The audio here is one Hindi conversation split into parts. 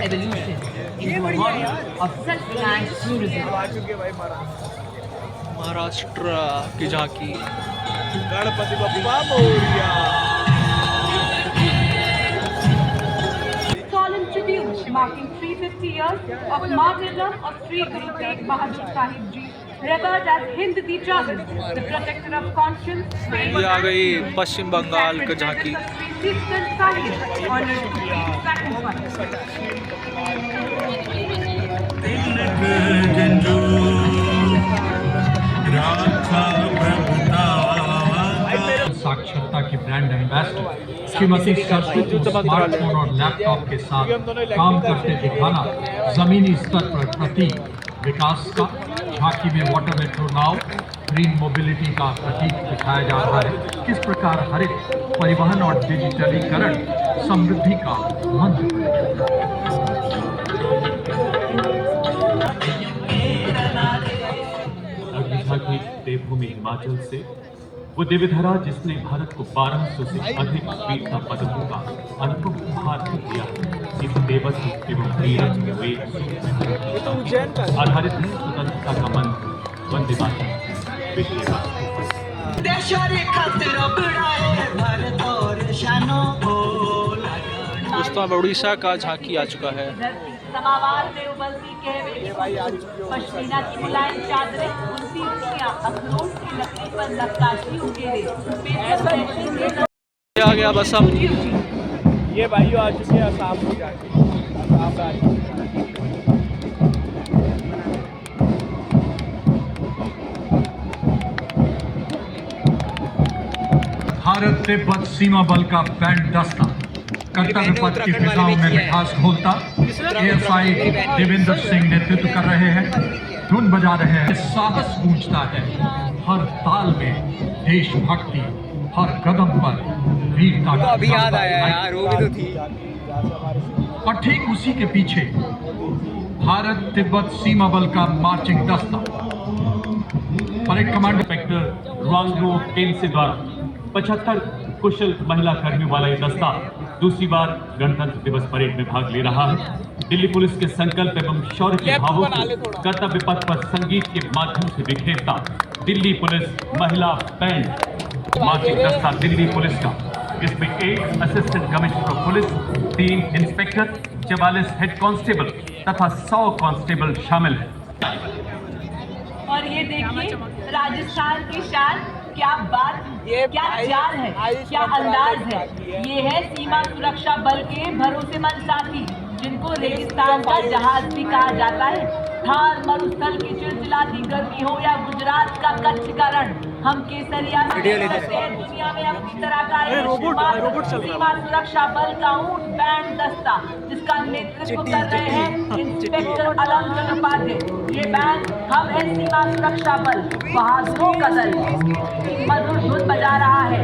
evolution into a model of self-reliant tourism. Maharashtra की झांकी। Ganpati Bappa Morya. Solemn tribute marking 350 years of martyrdom of Sri Guru Tegh Bahadur Sahib Ji, revered as Hind the Dragon, the protector of conscience, faith, ये आ गई पश्चिम बंगाल की झांकी। साक्षरता की brand ambassador Shrimati Saraswati smartphone और लैपटॉप के साथ काम करते दिखाना जमीनी स्तर पर प्रतीक विकास का। झांकी में वाटर मेट्रो नाव ग्रीन मोबिलिटी का प्रतीक दिखाया जा रहा है। किस प्रकार हरित परिवहन और डिजिटलीकरण समृद्धि का मंत्र अगली झांकी देवभूमि हिमाचल से वो देवधरा जिसने भारत को 1200 से अधिक वीरता पदकों का अनुपम उपहार दिया। इस देवत्व एवं वीरत्व वेद आधारित है स्वतंत्रता का मंत्र वंदे मातरम। दोस्तों अब उड़ीसा का झांकी आ चुका है। समावार में उबलती कहवे, पश्मीना की मुलायम चादरें, उनकी उंगलियां अखरोट की लकड़ी पर नक्काशी उकेरे। आ गया बस अब ये भाइयों आ चुके हैं आसाम को जाके। आसाम राज्य भारत तिब्बत सीमा बल का बैंड दस्ता कर्तव्य पथ की फिजाओं में मिठास घोलता ASI देवेंद्र सिंह नेतृत्व कर रहे हैं, धुन बजा रहे हैं। साहस गूंजता है हर ताल में, देशभक्ति हर कदम पर वीरता का अभी याद आया यार, वो भी तो थी। और ठीक उसी के पीछे भारत तिब्बत सीमा बल का मार्चिंग दस्ता परेड कमांडर इंस्पेक्टर रुआंगो केनसे द्वारा 75 कुशल महिला कर्मियों वाला ये दस्ता दूसरी बार गणतंत्र दिवस परेड में भाग ले रहा है। दिल्ली पुलिस के संकल्प एवं शौर्य के भावों को कर्तव्य पथ पर संगीत के माध्यम से बिखेरता दिल्ली पुलिस महिला बैंड मार्चिंग दस्ता दिल्ली पुलिस का, जिसमें 1 assistant commissioner of police, 3 inspector, 44 head constable तथा 100 कांस्टेबल शामिल है। और ये देखिए राजस्थान की शान, क्या बात, क्या चाल है, क्या अंदाज है। ये है सीमा सुरक्षा बल के भरोसेमंद साथी, जिनको रेगिस्तान का जहाज भी कहा जाता है। थार मरुस्थल की चिलचिलाती गर्मी हो या गुजरात का कच्छ का रण, हम केसरिया दुनिया में अपनी तरह का सीमा सुरक्षा बल का ऊंट बैंड दस्ता, जिसका नेतृत्व कर रहे हैं इंस्पेक्टर अलम चट्टोपाध्याय। ये बैंड हम है सीमा सुरक्षा बल, बहादुरों का दल, मधुर धुन बजा रहा है।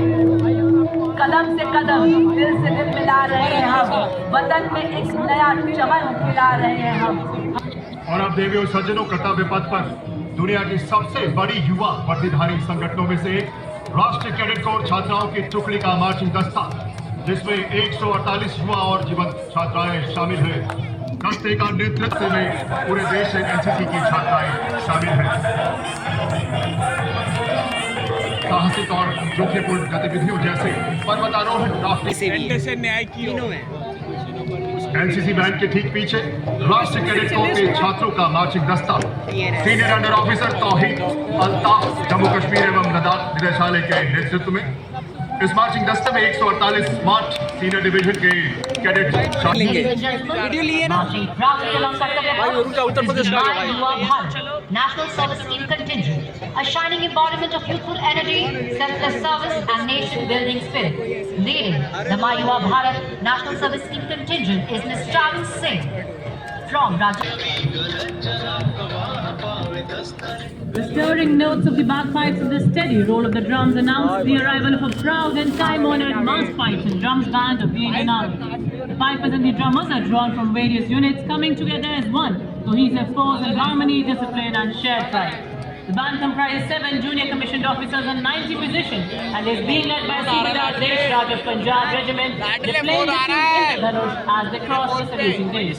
कदम से कदम, दिल से दिल मिला रहे हैं हम, वतन में एक नया चमन खिला रहे हैं हम। और अब देवी और सज्जनों, कर्तव्य पथ पर दुनिया की सबसे बड़ी युवा वर्दीधारी संगठनों में से एक राष्ट्रीय कैडेट कोर छात्राओं की टुकड़ी का मार्चिंग दस्ता, जिसमें 148 युवा और जीवंत छात्राएं शामिल हैं। दस्ते का नेतृत्व में पूरे देश से NCC की छात्राएं शामिल हैं। साहसिक और जोखिमपूर्ण गतिविधियों जैसे पर्वतारोहण, राफ्टिंग से न्याय की NCC बैंड के ठीक पीछे राष्ट्रीय कैडेट कोर के छात्रों का मार्चिंग दस्ता सीनियर अंडर ऑफिसर तौहीद अल्ताफ जम्मू कश्मीर एवं लद्दाख निदेशालय के नेतृत्व में। इस मार्चिंग दस्ते में 148 स्मार्ट सीनियर डिवीजन के कैडेट शामिल हैं। उत्तर प्रदेश का National Service Scheme Contingent, a shining embodiment of youthful energy, selfless service and nation-building spirit. Leading the Mayuva Bharat National Service Scheme Contingent is Ms. Travis Singh from Rajasthan. The stirring notes of the bagpipes and the steady roll of the drums announce the arrival of a proud and time-honored mass pipes and drums band of the Indian Army. The pipers and the drummers are drawn from various units, coming together as one, cohesive force in harmony, discipline and shared pride. The band comprises 7 junior commissioned officers and 90 musicians and is being led by Subedar Desh Raj of Punjab Regiment. They play the Indradhanush as they cross the saluting days.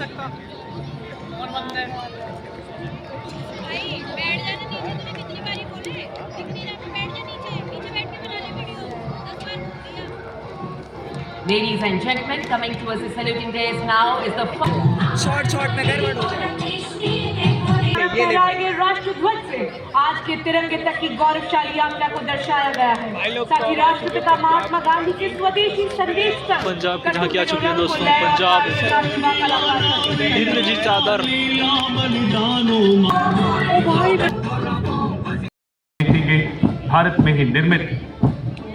भाई बैठ जाना नीचे, तूने कितनी बारी बोले दिख नहीं रहा, बैठ जा नीचे, पीछे बैठ के बना ले वीडियो 10 बार दिया। Ladies and gentlemen, coming towards the saluting days now is the short में गड़बड़ हो फहराएंगे राष्ट्र ध्वज से आज के तिरंगे तक की गौरवशाली यात्रा को दर्शाया गया है, ताकि राष्ट्रपिता महात्मा गांधी के स्वदेशी संदेश तक पंजाब की झांकी आ चुकी है दोस्तों। पंजाब इंद्रजीत चादर देखेंगे भारत में ही निर्मित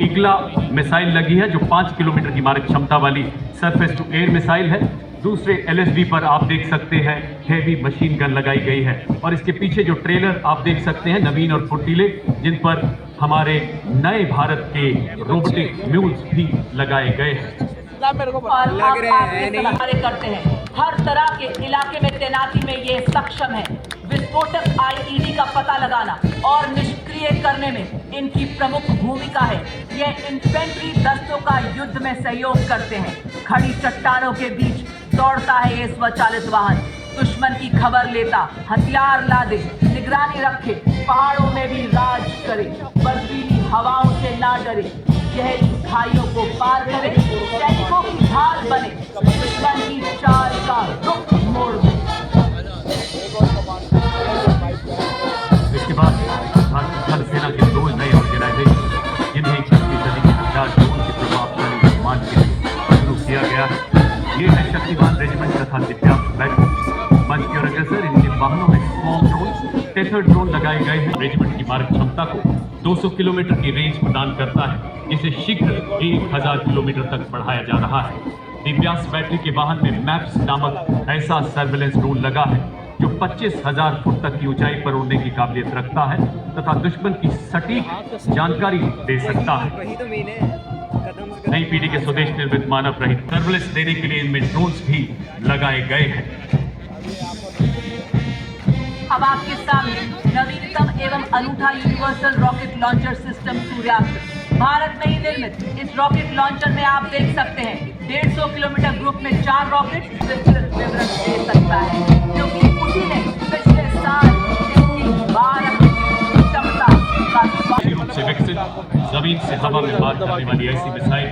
इगला मिसाइल लगी है, जो 5 किलोमीटर की मारक क्षमता वाली सरफेस टू एयर मिसाइल है। दूसरे LSD पर आप देख सकते हैं हेवी मशीन गन लगाई गई है, और इसके पीछे जो ट्रेलर आप देख सकते हैं नवीन और फुर्तीले, जिन पर हमारे नए भारत के रोबोटिक म्यूल्स भी लगाए गए हैं। और लग रहे आप हैं इस तरह करते हैं, हर तरह के इलाके में तैनाती में ये सक्षम है। विस्फोटक IED का पता लगाना और निष्क्रिय करने में इनकी प्रमुख भूमिका है। ये इन्फेंट्री दस्तों का युद्ध में सहयोग करते हैं। खड़ी चट्टानों के बीच दौड़ता है ये स्वचालित वाहन, दुश्मन की खबर लेता, हथियार लादे, निगरानी रखे, पहाड़ों में भी राज करे, बर्फीली हवाओं से ना डरे, गहरी खाइयों को पार करे, सैनिकों की ढाल बने, दुश्मन की चाल का रुख मोड़ दे। इसके बाद भारतीय थल सेना के 2 नए ऑर्गेनाइजेशन, जिन्हें 21वीं सदी के हथियार ड्रोन के प्रभावशाली निर्माण के लिए शुरू किया गया है। ये है शक्तिमान रेजिमेंट तथा दिव्यांग बैटल। मंच की ओर अग्रसर इनके वाहनों में स्वॉर्म ड्रोन, टेथर ड्रोन लगाए गए हैं। रेजिमेंट की मारक क्षमता को 200 किलोमीटर की रेंज प्रदान करता है, जिसे शीघ्र 1000 किलोमीटर तक बढ़ाया जा रहा है। दिव्यांग बैटरी के वाहन में मैप्स नामक ऐसा सर्वेलेंस ड्रोन लगा है, जो 25,000 फुट तक की ऊंचाई पर उड़ने की काबिलियत रखता है तथा दुश्मन की सटीक जानकारी दे सकता है। वही तो मीन है कदम से नई पीढ़ी के स्वदेश निर्मित मानव रहित सर्विलेंस देने के लिए इनमें ड्रोन्स भी लगाए गए हैं। अब आपके सामने नवीनतम एवं अनूठा universal rocket launcher system Suryastra, Bharat में ही निर्मित। इस रॉकेट लॉन्चर में आप देख सकते हैं 150 किलोमीटर ग्रुप में 4 रॉकेट विस्तृत विवरण दे सकता है, क्योंकि उसी ने पिछले साल इसकी 12 क्षमता का रूप से विकसित जमीन से हवा में पार करने वाली ऐसी मिसाइल,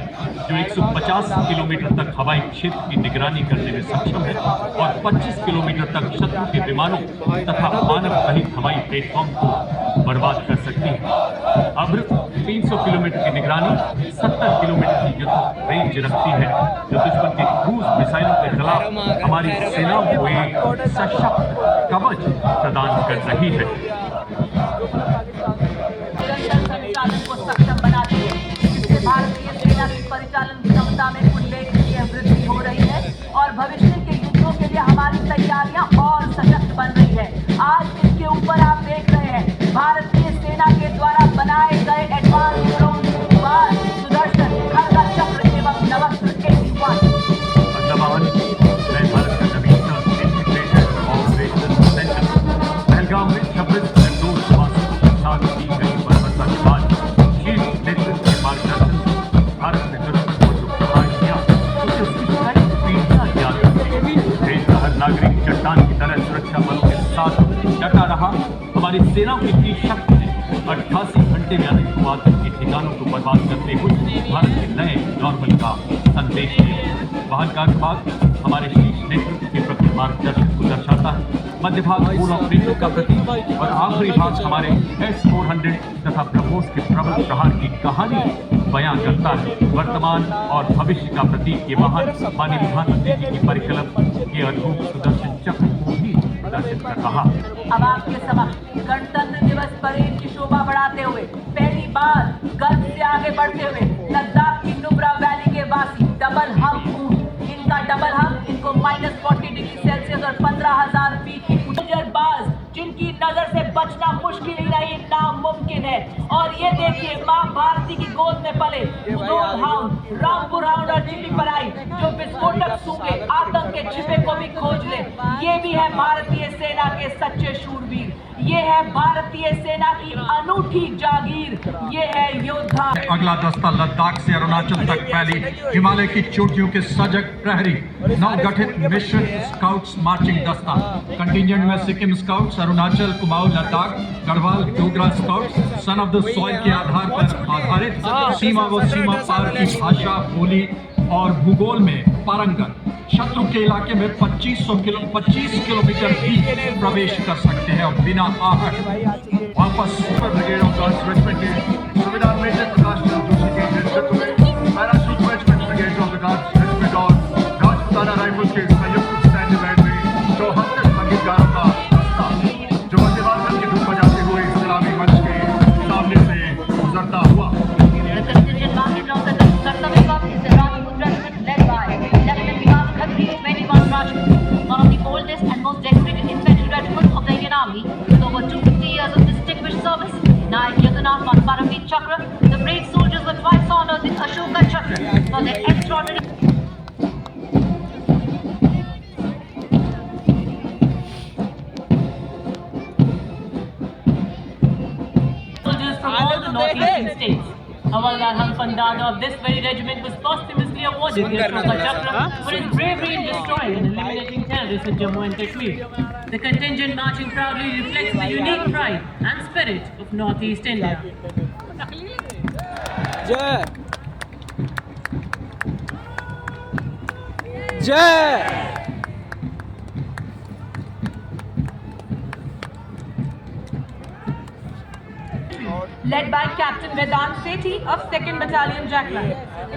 जो 150 किलोमीटर तक हवाई क्षेत्र की निगरानी करने में सक्षम है और 25 किलोमीटर तक शत्रु के विमानों तथा मानव रहित हवाई प्लेटफॉर्म को बर्बाद कर सकती है। अब्र 300 किलोमीटर की निगरानी, 70 किलोमीटर की युद्ध रेंज रखती है, जो दुश्मन के क्रूज मिसाइलों के खिलाफ हमारी सेनाओं को एक सशक्त कवच प्रदान कर रही है। संचालन को सक्षम बनाती है, जिससे भारतीय सेना की परिचालन क्षमता में उल्लेखनीय वृद्धि हो रही है और भविष्य के युद्धों के लिए हमारी तैयारियां और सशक्त बन रही है। आज इसके ऊपर आप देख रहे हैं भारतीय सेना के द्वारा बनाए गए एडवांस ड्रोन सुदर्शन, खड़गा चक्र एवं नवस्त्र 81। भारत का नवीनतम इंटीग्रेटेड ऑपरेशन सेंटर पहलगाम में 26 निर्दोष छात्र की गई बर्बरता के बाद शीर्ष नेतृत्व के मार्गदर्शन से भारत ने दुश्मन को जो प्रहार किया, उसे उसकी कई पीढ़ियां याद रखेंगी। देश का हर नागरिक चट्टान की तरह सुरक्षा बलों के साथ डटा रहा। हमारी सेनाओं की शक्ति ने 88 घंटे में आतंकवाद के ठिकानों को बर्बाद करते हुए भारत के नए नॉर्मल का संदेश दिया। बाहर का भाग हमारे शीर्ष नेतृत्व के प्रति मार्गदर्शन को दर्शाता है, मध्य भाग पूर्ण ऑपरेशन का प्रतीक और आखिरी भाग हमारे S-400 तथा ब्रह्मोस के प्रबल प्रहार की कहानी बयां करता है। वर्तमान और भविष्य का प्रतीक ये वाहन माननीय प्रधानमंत्री जी की परिकल्पना के अद्भुत सुदर्शन चक्र को भी प्रदर्शित कर रहा है। अब आपके समक्ष गणतंत्र दिवस परेड की शोभा बढ़ाते हुए पहली बार गर्व से आगे बढ़ते हुए लद्दाख की नुब्रा वैली के वासी डबल हम ऊंट, इनका डबल हम इनको -40 डिग्री सेल्सियस और 15,000 फीट की बाज, जिनकी नजर से बचना मुश्किल ही नहीं नामुमकिन है। और ये देखिए माँ भारती की गोद में पले मुगल हाउंड, रामपुर हाउंड और चिली पराई, जो विस्फोटक सूंघे आतंक के छिपे को भी खोज ले। ये भी है भारतीय सेना के सच्चे शूरवीर, ये है भारतीय सेना की अनूठी जागीर, ये है योद्धा। अगला दस्ता लद्दाख से अरुणाचल तक फैली हिमालय की चोटियों के सजग प्रहरी नवगठित मिशन स्काउट्स मार्चिंग दस्ता। कंटिजेंट में Sikkim scouts, Arunachal, Kumaon, Ladakh, Garhwal, Dogra scouts, son of the soil के आधार पर आधारित सीमा व सीमा पार की भाषा, बोली और भूगोल में पारंगत शत्रु के इलाके में 25 किलोमीटर भी प्रवेश कर सकते हैं और बिना आहट वापस ब्रिगेड ऑफ गार्ड्स रेजिमेंट के सुबेदार मेजर प्रकाश चंद्र जोशी के नेतृत्व में parachute regiment brigade of the guards regiment और राजपुताना राइफल्स के संयुक्त सैन्य बैंड में 74 संगीतकारों का दस्ता जो वंदे मातरम की धुन बजाते हुए सलामी मंच के सामने से गुजरता हुआ। One of the oldest and most decorated infantry regiments of the Indian Army, with over 250 years of distinguished service. Naik Yadunath Paramveer Chakra, the brave soldiers were twice honored with Ashoka Chakra for their extraordinary. Soldiers from all the northeastern states. Havaldar Hanfandana of this very regiment was posthumously awarded the Ashoka Chakra for his bravery in destroying and eliminating terrorists in Jammu and Kashmir. The contingent marching proudly reflects the unique pride and spirit of Northeast India. जय जय Led by Captain Vedant Sethi of 2nd Battalion Jacklin,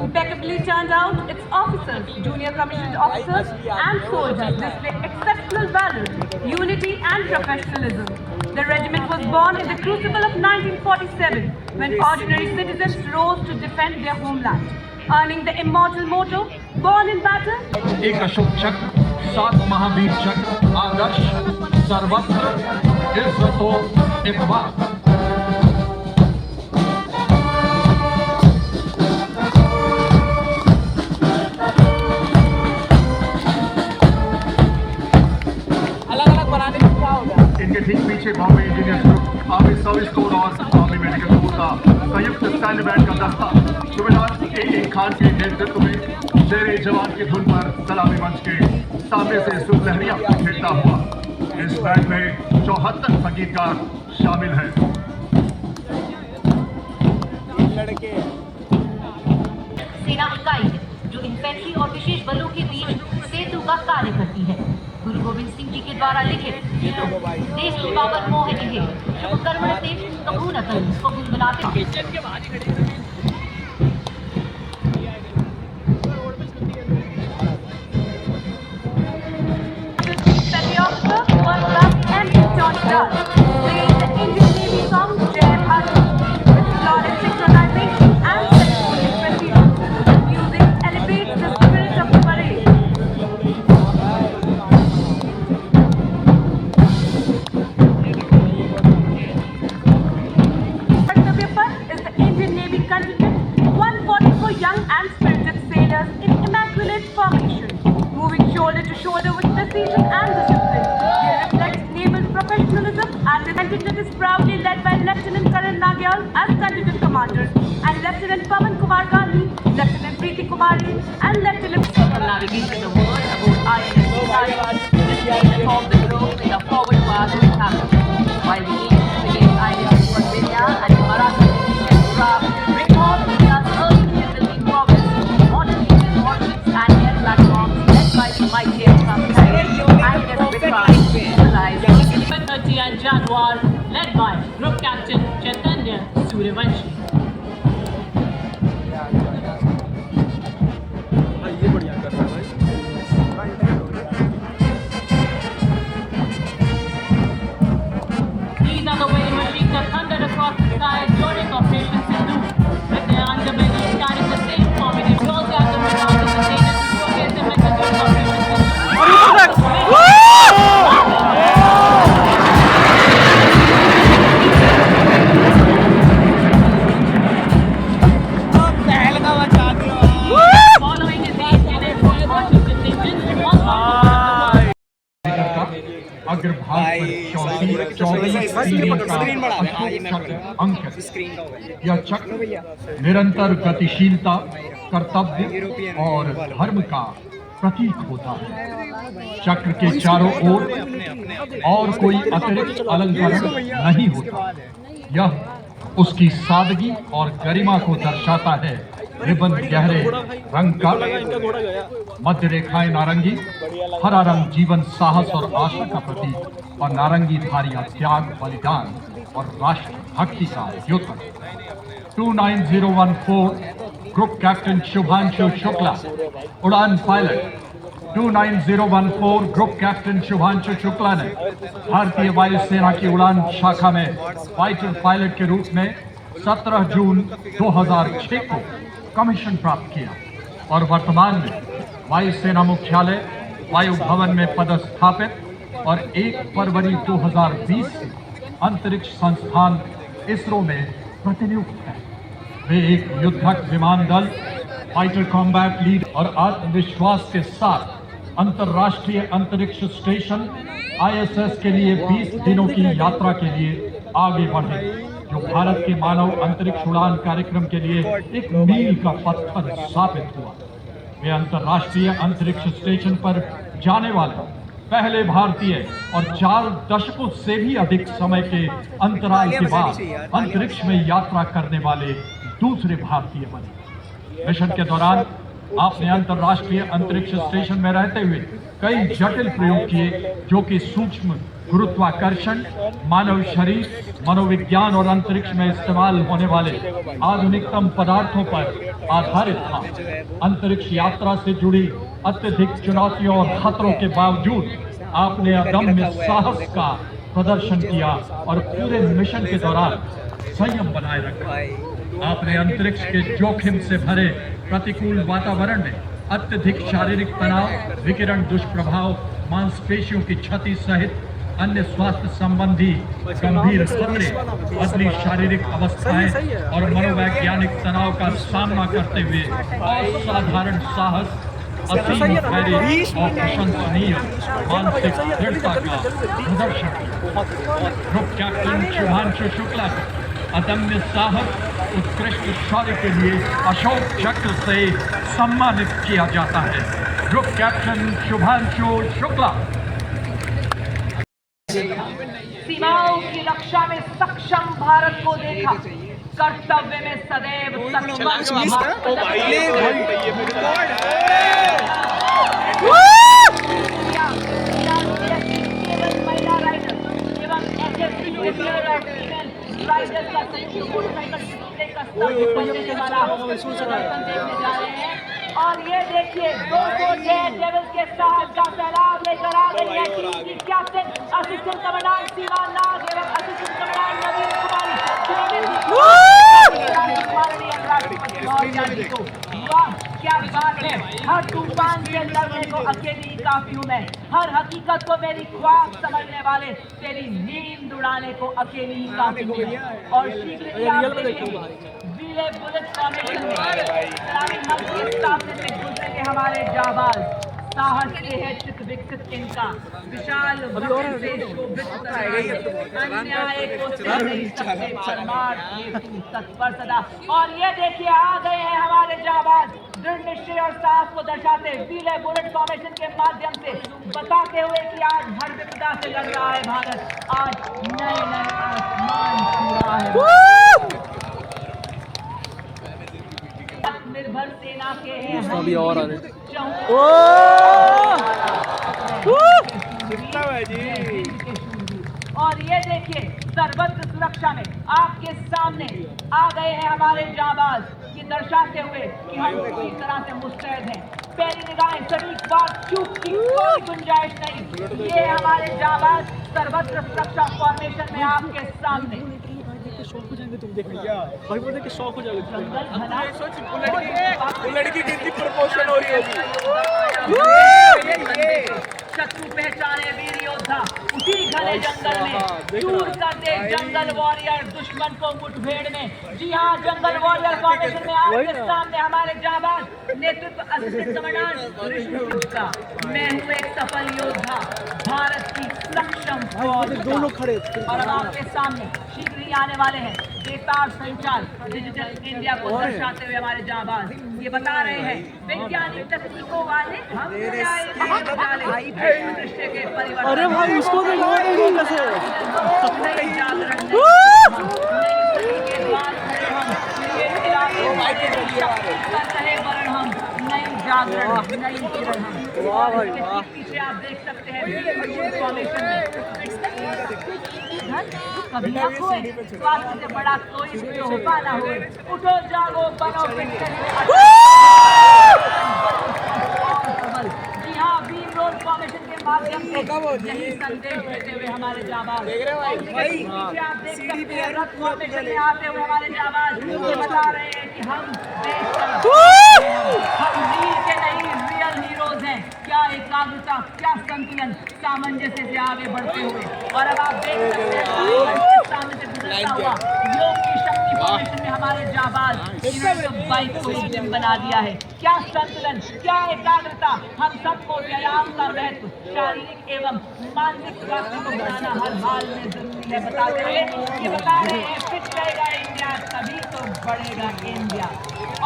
impeccably turned out, its officers, junior commissioned officers and soldiers display exceptional valor, unity and professionalism. The regiment was born in the crucible of 1947 when ordinary citizens rose to defend their homeland, earning the immortal motto, born in battle. एक अशोक चक्र, 7 महावीर चक्र, आदर्श सर्वत्र इज्जतो इकबाल। इनके ठीक पीछे Bombay engineers group, army service corps और आर्मी मेडिकल कोर का संयुक्त सैन्य बैंड का दस्ता सुबेदार ए खान के नेतृत्व में शेरे जवान की धुन पर सलामी मंच के सामने से सुलहरियां खेलता हुआ। इस बैंड में 74 संगीतकार शामिल हैं। सेना इकाई जो इन्फेंट्री और विशेष बलों के बीच सेतु का कार्य करती है। गुरु गोविंद सिंह जी के द्वारा लिखित देश की पावन मोह इहे शुभ कर्म से कबू न कर को गुनगुनाते Contingent is proudly led by Lieutenant Karan Nagyal as contingent commander and Lieutenant Pavan Kumar Gandhi, Lieutenant Preeti Kumari and Lieutenant navigating the world about INS this nation of the globe in a forward path of happiness. While the Indians against ideas for India and Maratha and craft bring all India's early building progress, modern Indian warships and air platforms led by the mighty aircraft and their Vikrant realized and Jaguar, led by Group Captain Chaitanya Suryavanshi. These are the way machines that thundered across the sky during Operation Sindhu. With their underbelly carrying the same formula, we also have the renown of the Sailors to showcase their method during Operation Sindhu. अग्रभाग पर 24 तीरों का अशोक चक्र अंकित। यह चक्र निरंतर गतिशीलता, कर्तव्य और धर्म का प्रतीक होता है। चक्र के चारों ओर और कोई अतिरिक्त अलंकरण नहीं होता। यह उसकी सादगी और गरिमा को दर्शाता है। रिबन गहरे रंग का, मध्य रेखाएं नारंगी, हरा रंग जीवन, साहस और आशा का प्रतीक और नारंगी धारियां त्याग, बलिदान और राष्ट्र भक्ति का द्योतक। 29014 ग्रुप कैप्टन शुभांशु शुक्ला, उड़ान pilot. 29014 group captain Shubhanshu Shukla ने भारतीय वायुसेना की उड़ान शाखा में फाइटर पायलट के रूप में 17 जून 2006 को कमीशन प्राप्त किया और वर्तमान में वायुसेना मुख्यालय वायु भवन में पदस्थापित और 1 फरवरी 2020 से अंतरिक्ष संस्थान इसरो में प्रतिनियुक्त है। वे एक युद्धक विमान दल, फाइटर कॉम्बैट लीड और आत्मविश्वास के साथ अंतर्राष्ट्रीय अंतरिक्ष स्टेशन ISS के लिए 20 दिनों की यात्रा के लिए आगे बढ़े, जो भारत के मानव अंतरिक्ष उड़ान कार्यक्रम के लिए एक मील का पत्थर साबित हुआ। वे अंतर्राष्ट्रीय अंतरिक्ष स्टेशन पर जाने वाले पहले भारतीय और 4 दशकों से भी अधिक समय के अंतराल के बाद अंतरिक्ष में यात्रा करने वाले दूसरे भारतीय बने। मिशन के दौरान आपने अंतर्राष्ट्रीय अंतरिक्ष स्टेशन में रहते हुए कई जटिल प्रयोग किए, जो कि सूक्ष्म गुरुत्वाकर्षण, मानव शरीर, मनोविज्ञान और अंतरिक्ष में इस्तेमाल होने वाले आधुनिकतम पदार्थों पर आधारित था। अंतरिक्ष यात्रा से जुड़ी अत्यधिक चुनौतियों और खतरों के बावजूद आपने अदम्य साहस का प्रदर्शन किया और पूरे मिशन के दौरान संयम बनाए रखा। आपने अंतरिक्ष के जोखिम से भरे प्रतिकूल वातावरण में अत्यधिक शारीरिक तनाव, विकिरण दुष्प्रभाव, मांसपेशियों की क्षति सहित अन्य स्वास्थ्य संबंधी गंभीर खतरे, बदली शारीरिक अवस्थाएं और मनोवैज्ञानिक तनाव का सामना करते हुए असाधारण साहस, असीम धैर्य और प्रशंसनीय मानसिक दृढ़ता का प्रदर्शन किया। ग्रुप कैप्टन शुभांशु शुक्ला को अदम्य साहस, उत्कृष्ट शौर्य के लिए अशोक चक्र से सम्मानित किया जाता है। Group captain Shubhanshu Shukla. सीमाओं की रक्षा में सक्षम भारत को देखा, कर्तव्य में सदैव महिला राइडर एवं राइडर का संयुक्त मोटरसाइकिल डिस्प्ले का देखने जा रहे हैं। और ये देखिए 206 डेविल्स के साथ का सैलाब लेकर आ गई है टीम की कैप्टन असिस्टेंट कमांडेंट सीमा नाग एवं असिस्टेंट कमांडेंट नवीन कुमारी। वाह क्या बात है, हर तूफान से लड़ने को अकेली काफी हूँ मैं, हर हकीकत को मेरी ख्वाब समझने वाले तेरी नींद उड़ाने को अकेली काफी हूँ मैं। और शीघ्र ही आप विले बुलेट फॉर्मेशन में सलामी मंच के सामने से गुजरेंगे हमारे जाबाज। साहस के है चित विकसित इनका, विशाल वक्र से शोभित अन्याय को सह नहीं सकते परमार हेतु तत्पर सदा। और ये देखिए आ गए हैं हमारे जाबाज, दृढ़ निश्चय और साहस को दर्शाते विले बुलेट फॉर्मेशन के माध्यम से बताते हुए कि आज हर विपदा से लड़ रहा है भारत, आज नए नए आसमान छू रहा है। आत्मनिर्भर सेना के हैं अभी और आ रहे और ये देखिए सर्वत्र सुरक्षा में आपके सामने आ गए हैं हमारे जाबाज, ये दर्शाते हुए कि हम पूरी तरह से मुस्तैद हैं। पहली निगाहें सभी बार चूक की कोई गुंजाइश नहीं। ये हमारे जाबाज सर्वत्र सुरक्षा फॉर्मेशन में आपके सामने। के शौक हो जाएंगे तुम देखना भाई, बोलते कि शौक हो जाएगा। बुलेट की कितनी प्रमोशन हो रही होगी। शत्रु पहचाने वीर योद्धा उसी घने जंगल में दूर कर दे जंगल वॉरियर दुश्मन को मुठभेड़ में। जी हाँ, जंगल वॉरियर फॉर्मेशन में आपके सामने हमारे जाबाज नेतृत्व असिस्टेंट कमांडेंट ऋषि का। मैं हूँ एक सफल योद्धा भारत की सक्षम फौज का। दो लोग खड़े और अब आपके सामने शीघ्र ही आने वाले हैं बेतार संचार डिजिटल इंडिया को दर्शाते हुए हमारे जाबाज ये बता रहे हैं वैज्ञानिक तकनीकों वाले हम दृश्य के परिवर्तन। अरे भाई उसको तो कैसे नई जागरण नई जागरण नई किरण हम। पीछे आप देख सकते हैं फॉर्मेशन में कभी ना खोए स्वास्थ्य से बड़ा कोई तोहफा ना हो। उठो जागो बनो फिटनेस। जी हाँ, वीर रोड फॉर्मेशन के माध्यम से यही संदेश देते हुए हमारे जाबाज पीछे आप देख सकते हैं रथ फॉर्मेशन में आते हुए हमारे जाबाज ये बता रहे हैं कि हम देश का हम वीर के नहीं रियल हीरोज हैं। क्या एकाग्रता, क्या संतुलन, सामंजस्य से आगे बढ़ते हुए। और अब आप देख सकते हैं सामने से गुजरता हुआ योग की शक्ति फॉर्मेशन में हमारे जाबाज इन्होंने बाइक को एक जिम बना दिया है। क्या संतुलन, क्या एकाग्रता, हम सबको व्यायाम का महत्व शारीरिक एवं मानसिक स्वास्थ्य को बनाना हर हाल में जरूरी है बताते हुए ये बता रहे हैं फिट रहेगा इंडिया तभी तो बढ़ेगा इंडिया।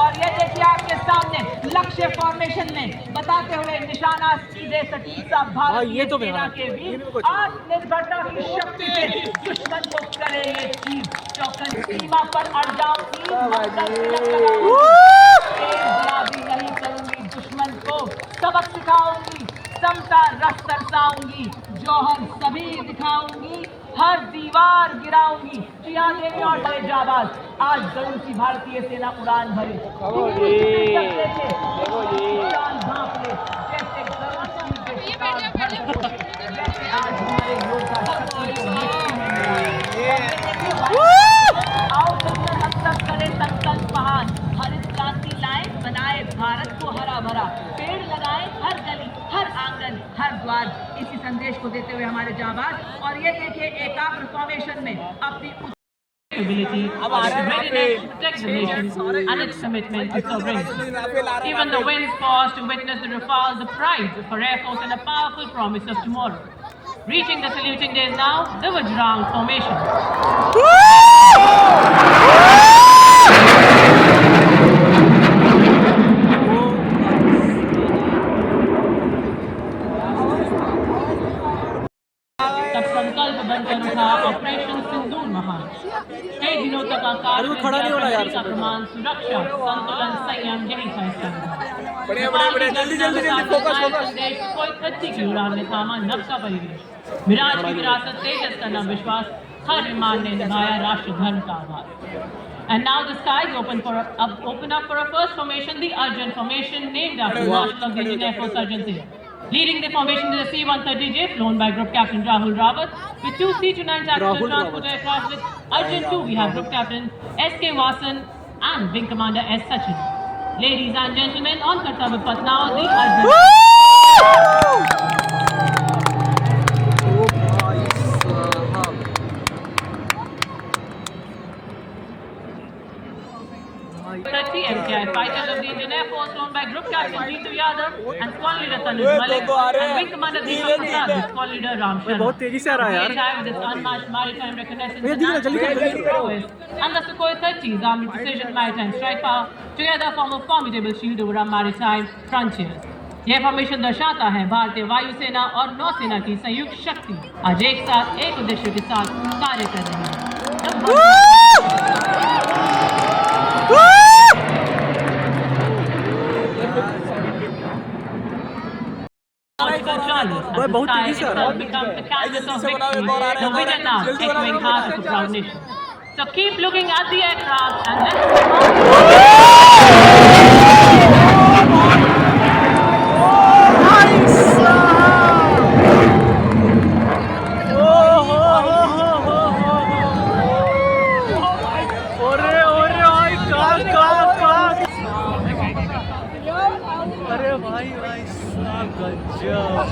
और ये देखिए आपके सामने लक्ष्य फॉर्मेशन में बताते हुए निशाना सीधे सटीकता भारतीय सेना के वीर आत्मनिर्भरता की शक्ति से दुश्मन को करे ये चीज चौकन सीमा पर अड़ जाऊंगी नहीं करूंगी दुश्मन को सबक सिखाऊंगी समता रस तरसाऊंगी जौहर सभी दिखाऊंगी हर दीवार गिराऊंगी। जी हाँ देवी और बड़े जाबाज आज जरूर सी भारतीय सेना उड़ान भरे उड़ान भांप ले जैसे आज हमारे योद्धा आओ हम सब करें संकल्प महान हरित क्रांति लाए बनाए भारत को हरा भरा पेड़ लगाए हर गली हर आंगन हर द्वार इसी संदेश को देते हुए हमारे जाबाज। और ये देखिए एकाग्र फॉर्मेशन में अपनी ability, readiness to protect the nation and its commitment to sovereignty. Even the winds pause to witness the rafales, the pride for Air Force and a powerful promise of tomorrow. Reaching the saluting days now, the Vajrang formation. तब संकल्प बनकर उठा ऑपरेशन सिंदूर महान। कई दिनों तक आकाश में का प्रमाण सुरक्षा संतुलन संयम यही था इसका संदेश कोई कच्ची की उड़ान में थामा नक्शा परिवेश मिराज की विरासत तेजस का नाम विश्वास हर विमान ने निभाया राष्ट्र धर्म का आभार। And now the skies open up for a first formation, the Arjun formation, named after Marshal of the Indian Air Force Arjun Singh. Leading the formation is the C-130J, flown by Group Captain Rahul Rawat. With two C-29 tactical transport aircraft with Arjun 2, we have Group Captain S.K. Vasan and Wing Commander S. Sachin. Ladies and gentlemen, on Kartavya Path now, the Arjun. 30 MKI fighters of the Indian Air Force flown by Group Captain Jeetu Yadav and Squad Leader Tanuj Malik and Wing Commander Deepak Prasad with Squad Leader Ram Sharma. बहुत तेजी से आ रहा है यार। with its unmatched maritime reconnaissance and prowess and the Sukhoi 30's armed precision maritime strike power together form a formidable shield over our maritime frontiers. यह फॉर्मेशन दर्शाता है भारतीय वायुसेना और नौसेना की संयुक्त शक्ति आज एक साथ एक उद्देश्य के साथ कार्य कर रही है। बहुत तेजी से आ रहा है। So keep looking at the aircraft and let's अरे भाई भाई साहब गजब।